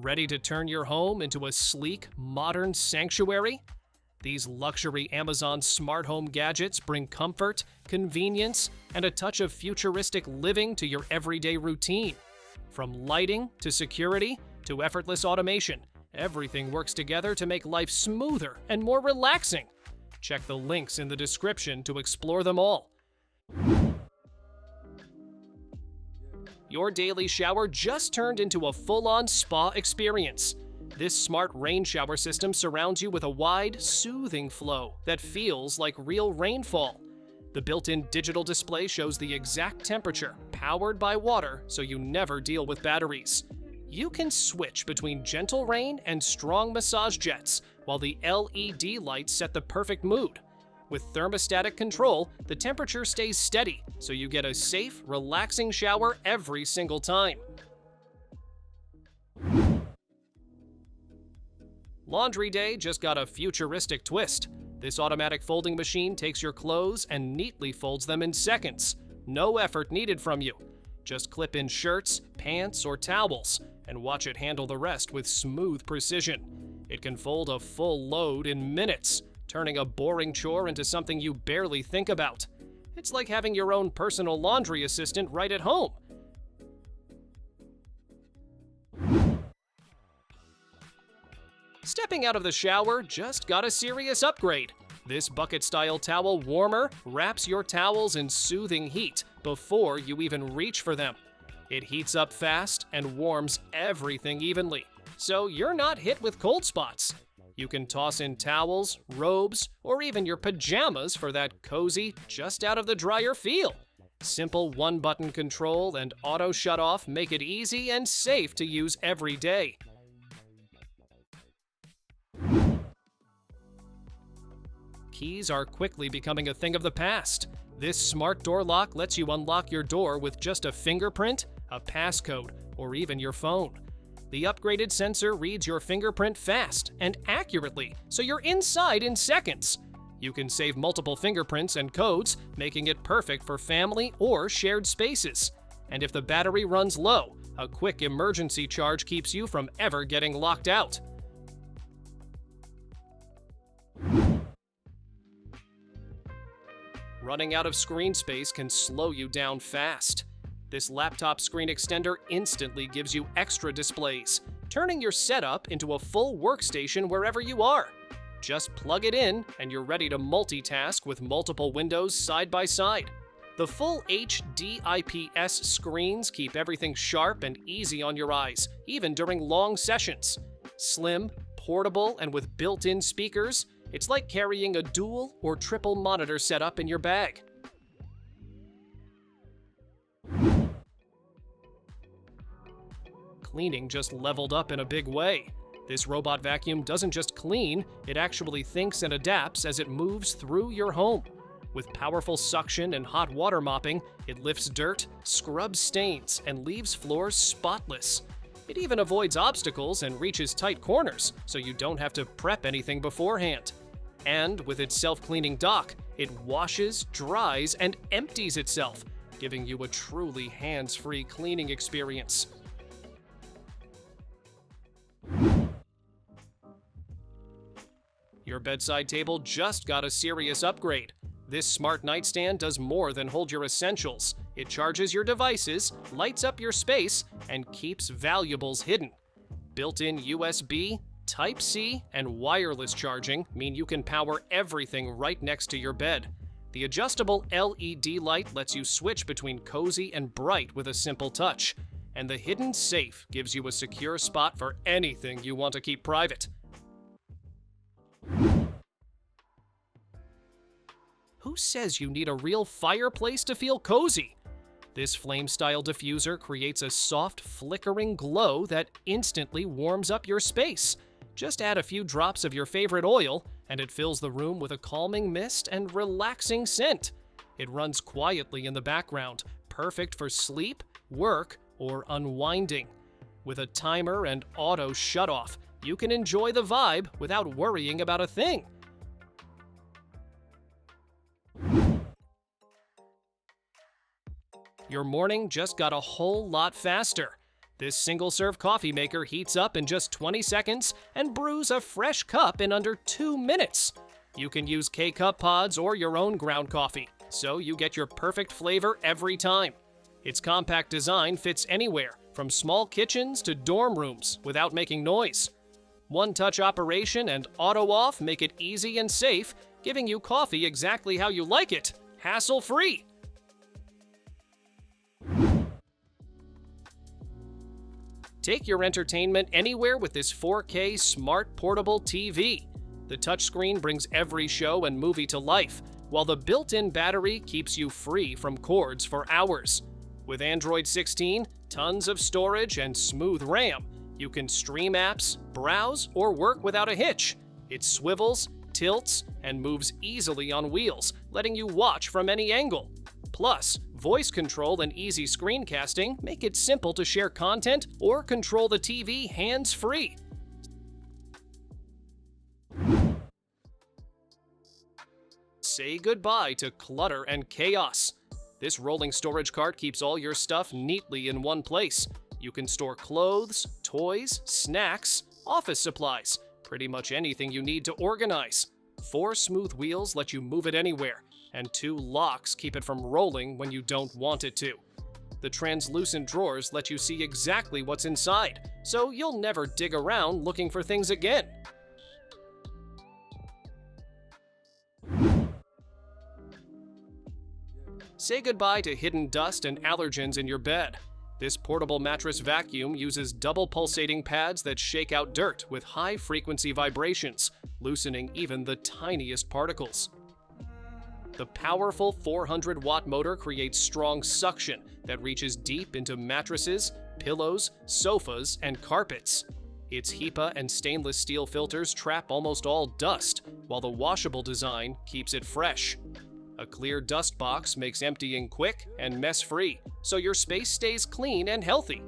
Ready to turn your home into a sleek, modern sanctuary? These luxury Amazon smart home gadgets bring comfort, convenience, and a touch of futuristic living to your everyday routine. From lighting to security to effortless automation, everything works together to make life smoother and more relaxing. Check the links in the description to explore them all. Your daily shower just turned into a full-on spa experience. This smart rain shower system surrounds you with a wide, soothing flow that feels like real rainfall. The built-in digital display shows the exact temperature, powered by water, so you never deal with batteries. You can switch between gentle rain and strong massage jets, while the LED lights set the perfect mood. With thermostatic control, the temperature stays steady, so you get a safe, relaxing shower every single time. Laundry day just got a futuristic twist. This automatic folding machine takes your clothes and neatly folds them in seconds. No effort needed from you. Just clip in shirts, pants, or towels, and watch it handle the rest with smooth precision. It can fold a full load in minutes, turning a boring chore into something you barely think about. It's like having your own personal laundry assistant right at home. Stepping out of the shower just got a serious upgrade. This bucket-style towel warmer wraps your towels in soothing heat before you even reach for them. It heats up fast and warms everything evenly, so you're not hit with cold spots. You can toss in towels, robes, or even your pajamas for that cozy, just-out-of-the-dryer feel. Simple one-button control and auto shut-off make it easy and safe to use every day. Keys are quickly becoming a thing of the past. This smart door lock lets you unlock your door with just a fingerprint, a passcode, or even your phone. The upgraded sensor reads your fingerprint fast and accurately, so you're inside in seconds. You can save multiple fingerprints and codes, making it perfect for family or shared spaces. And if the battery runs low, a quick emergency charge keeps you from ever getting locked out. Running out of screen space can slow you down fast. This laptop screen extender instantly gives you extra displays, turning your setup into a full workstation wherever you are. Just plug it in and you're ready to multitask with multiple windows side by side. The full HD IPS screens keep everything sharp and easy on your eyes, even during long sessions. Slim, portable, and with built-in speakers, it's like carrying a dual or triple monitor setup in your bag. Cleaning just leveled up in a big way. This robot vacuum doesn't just clean, it actually thinks and adapts as it moves through your home. With powerful suction and hot water mopping, it lifts dirt, scrubs stains, and leaves floors spotless. It even avoids obstacles and reaches tight corners, so you don't have to prep anything beforehand. And with its self-cleaning dock, it washes, dries, and empties itself, giving you a truly hands-free cleaning experience. Your bedside table just got a serious upgrade. This smart nightstand does more than hold your essentials. It charges your devices, lights up your space, and keeps valuables hidden. Built-in USB, Type-C, and wireless charging mean you can power everything right next to your bed. The adjustable LED light lets you switch between cozy and bright with a simple touch. And the hidden safe gives you a secure spot for anything you want to keep private. Who says you need a real fireplace to feel cozy? This flame-style diffuser creates a soft, flickering glow that instantly warms up your space. Just add a few drops of your favorite oil, and it fills the room with a calming mist and relaxing scent. It runs quietly in the background, perfect for sleep, work, or unwinding. With a timer and auto shut-off, you can enjoy the vibe without worrying about a thing. Your morning just got a whole lot faster. This single-serve coffee maker heats up in just 20 seconds and brews a fresh cup in under 2 minutes. You can use K-Cup pods or your own ground coffee, so you get your perfect flavor every time. Its compact design fits anywhere, from small kitchens to dorm rooms, without making noise. One-touch operation and auto-off make it easy and safe, giving you coffee exactly how you like it, hassle-free. Take your entertainment anywhere with this 4K smart portable TV. The touchscreen brings every show and movie to life, while the built-in battery keeps you free from cords for hours. With Android 16, tons of storage, and smooth RAM, you can stream apps, browse, or work without a hitch. It swivels, tilts, and moves easily on wheels, letting you watch from any angle. Plus, voice control and easy screencasting make it simple to share content or control the TV hands-free. Say goodbye to clutter and chaos. This rolling storage cart keeps all your stuff neatly in one place. You can store clothes, toys, snacks, office supplies, pretty much anything you need to organize. 4 smooth wheels let you move it anywhere, and 2 locks keep it from rolling when you don't want it to. The translucent drawers let you see exactly what's inside, so you'll never dig around looking for things again. Say goodbye to hidden dust and allergens in your bed. This portable mattress vacuum uses double pulsating pads that shake out dirt with high-frequency vibrations, loosening even the tiniest particles. The powerful 400-watt motor creates strong suction that reaches deep into mattresses, pillows, sofas, and carpets. Its HEPA and stainless steel filters trap almost all dust, while the washable design keeps it fresh. A clear dust box makes emptying quick and mess-free, so your space stays clean and healthy.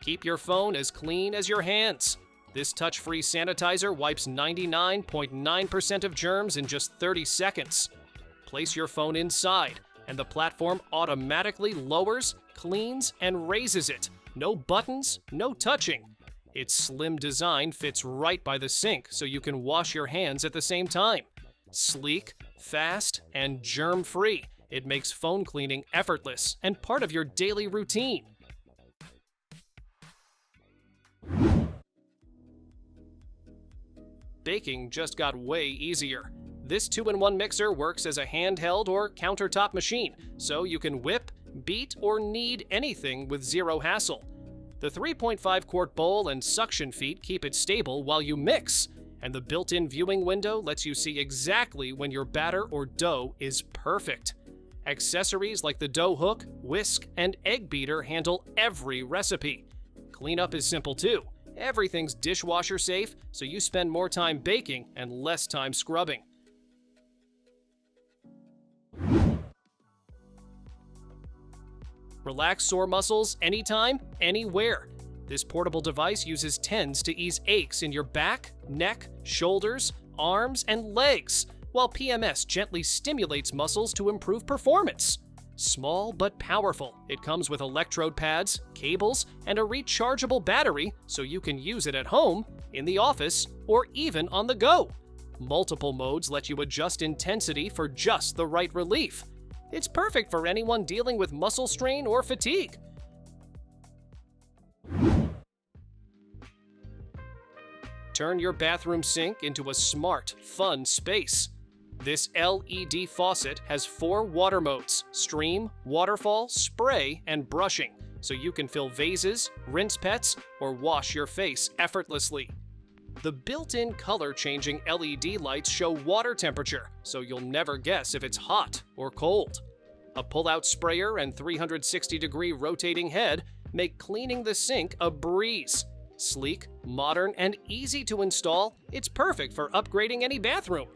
Keep your phone as clean as your hands. This touch-free sanitizer wipes 99.9% of germs in just 30 seconds. Place your phone inside, and the platform automatically lowers, cleans, and raises it. No buttons, no touching. Its slim design fits right by the sink, so you can wash your hands at the same time. Sleek, fast, and germ-free, it makes phone cleaning effortless and part of your daily routine. Baking just got way easier. This 2-in-1 mixer works as a handheld or countertop machine, so you can whip, beat, or knead anything with zero hassle. The 3.5-quart bowl and suction feet keep it stable while you mix, and the built-in viewing window lets you see exactly when your batter or dough is perfect. Accessories like the dough hook, whisk, and egg beater handle every recipe. Cleanup is simple too. Everything's dishwasher safe, so you spend more time baking and less time scrubbing. Relax sore muscles anytime, anywhere. This portable device uses TENS to ease aches in your back, neck, shoulders, arms, and legs, while PMS gently stimulates muscles to improve performance. Small but powerful, it comes with electrode pads, cables, and a rechargeable battery so you can use it at home, in the office, or even on the go. Multiple modes let you adjust intensity for just the right relief. It's perfect for anyone dealing with muscle strain or fatigue. Turn your bathroom sink into a smart, fun space. This LED faucet has 4 water modes: stream, waterfall, spray, and brushing, so you can fill vases, rinse pets, or wash your face effortlessly. The built-in color-changing LED lights show water temperature, so you'll never guess if it's hot or cold. A pull-out sprayer and 360-degree rotating head make cleaning the sink a breeze. Sleek, modern, and easy to install, it's perfect for upgrading any bathroom.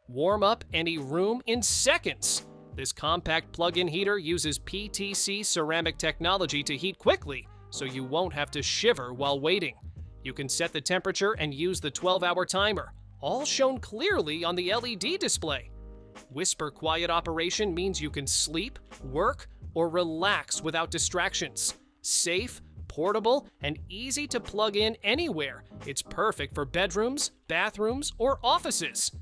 Warm up any room in seconds. This compact plug-in heater uses PTC ceramic technology to heat quickly, so you won't have to shiver while waiting. You can set the temperature and use the 12-hour timer, all shown clearly on the LED display. Whisper quiet operation means you can sleep, work, or relax without distractions. Safe, portable, and easy to plug in anywhere. It's perfect for bedrooms, bathrooms, or offices.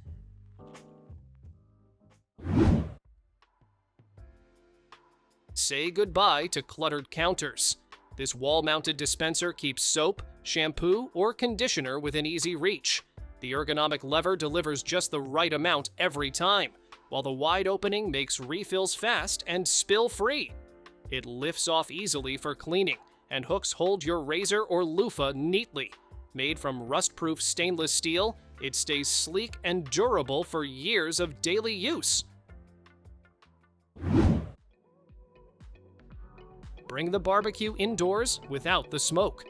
Say goodbye to cluttered counters. This wall-mounted dispenser keeps soap, shampoo, or conditioner within easy reach. The ergonomic lever delivers just the right amount every time, while the wide opening makes refills fast and spill-free. It lifts off easily for cleaning, and hooks hold your razor or loofah neatly. Made from rust-proof stainless steel, it stays sleek and durable for years of daily use. Bring the barbecue indoors without the smoke.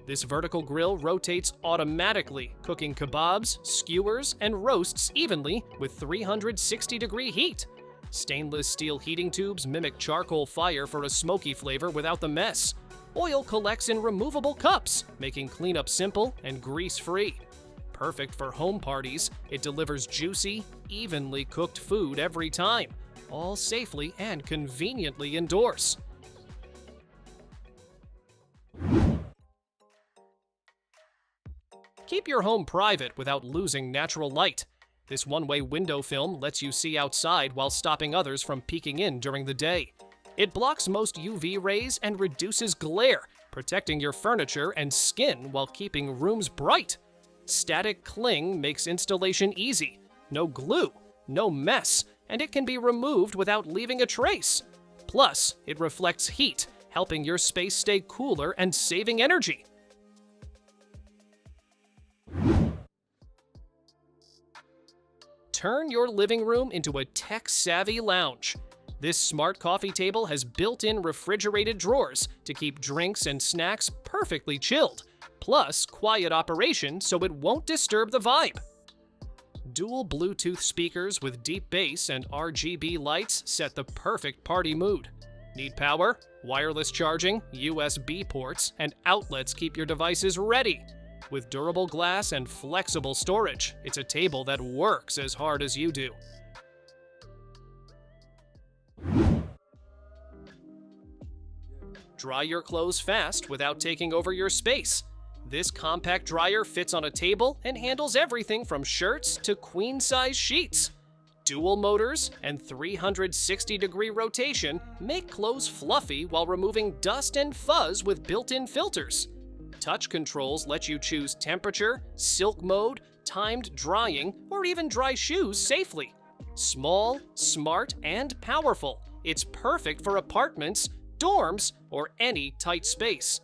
This vertical grill rotates automatically, cooking kebabs, skewers, and roasts evenly with 360-degree heat. Stainless steel heating tubes mimic charcoal fire for a smoky flavor without the mess. Oil collects in removable cups, making cleanup simple and grease-free. Perfect for home parties, it delivers juicy, evenly cooked food every time, all safely and conveniently indoors. Keep your home private without losing natural light. This one-way window film lets you see outside while stopping others from peeking in during the day. It blocks most UV rays and reduces glare, protecting your furniture and skin while keeping rooms bright. Static cling makes installation easy. No glue, no mess, and it can be removed without leaving a trace. Plus, it reflects heat, helping your space stay cooler and saving energy. Turn your living room into a tech-savvy lounge. This smart coffee table has built-in refrigerated drawers to keep drinks and snacks perfectly chilled, plus quiet operation so it won't disturb the vibe. Dual Bluetooth speakers with deep bass and RGB lights set the perfect party mood. Need power? Wireless charging, USB ports, and outlets keep your devices ready. With durable glass and flexible storage, it's a table that works as hard as you do. Dry your clothes fast without taking over your space. This compact dryer fits on a table and handles everything from shirts to queen-size sheets. Dual motors and 360-degree rotation make clothes fluffy while removing dust and fuzz with built-in filters. Touch controls let you choose temperature, silk mode, timed drying, or even dry shoes safely. Small, smart, and powerful, it's perfect for apartments, dorms, or any tight space.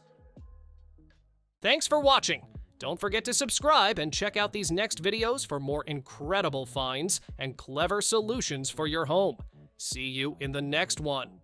Thanks for watching. Don't forget to subscribe and check out these next videos for more incredible finds and clever solutions for your home. See you in the next one.